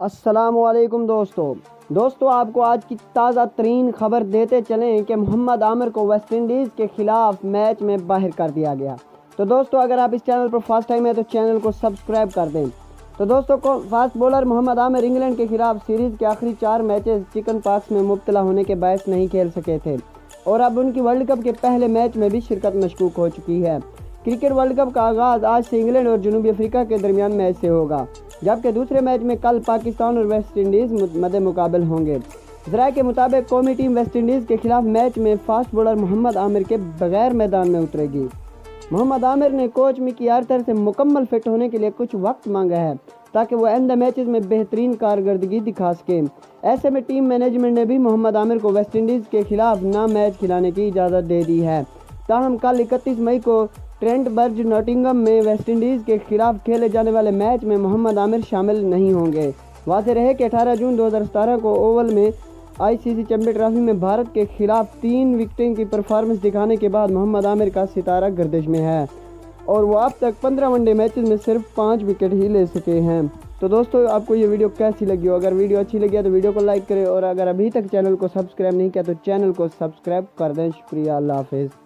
السلام علیکم دوستو آپ کو آج کی تازہ ترین خبر دیتے چلیں کہ محمد عامر کو ویسٹ انڈیز کے خلاف میچ میں باہر کر دیا گیا۔ تو دوستو اگر آپ اس چینل پر فرسٹ ٹائم ہے تو چینل کو سبسکرائب کر دیں۔ تو دوستو فاسٹ بولر محمد عامر انگلینڈ کے خلاف سیریز کے آخری 4 میچز چکن پاکس میں مبتلا ہونے کے باعث نہیں کھیل سکے تھے اور اب ان کی ورلڈ کپ کے پہلے میچ میں بھی شرکت مشکوک ہو چکی ہے۔ کرکٹ ورلڈ کپ کا آغاز آج سے انگلینڈ اور جنوبی افریقہ کے درمیان میچ سے ہوگا، جبکہ دوسرے میچ میں کل پاکستان اور ویسٹ انڈیز مد مقابل ہوں گے۔ ذرائع کے مطابق قومی ٹیم ویسٹ انڈیز کے خلاف میچ میں فاسٹ بولر محمد عامر کے بغیر میدان میں اترے گی۔ محمد عامر نے کوچ مکی آرتھر سے مکمل فٹ ہونے کے لیے کچھ وقت مانگا ہے تاکہ وہ آئندہ میچز میں بہترین کارکردگی دکھا سکیں۔ ایسے میں ٹیم مینجمنٹ نے بھی محمد عامر کو ویسٹ انڈیز کے خلاف نہ میچ کھلانے کی اجازت دے دی ہے۔ تاہم کل 31 مئی کو ٹرینٹ برج ناٹنگم میں ویسٹ انڈیز کے خلاف کھیلے جانے والے میچ میں محمد عامر شامل نہیں ہوں گے۔ واضح رہے کہ 18 جون 2017 کو اوول میں آئی سی سی چیمپئن ٹرافی میں بھارت کے خلاف 3 وکٹیں کی پرفارمنس دکھانے کے بعد محمد عامر کا ستارہ گردش میں ہے اور وہ اب تک 15 ون ڈے میچز میں صرف 5 وکٹ ہی لے سکے ہیں۔ تو دوستو آپ کو یہ ویڈیو کیسی لگی ہو؟ اگر ویڈیو اچھی لگی ہے تو ویڈیو کو لائک کریں اور اگر ابھی تک چینل کو سبسکرائب نہیں کیا تو چینل کو سبسکرائب کر دیں۔ شکریہ، اللہ حافظ۔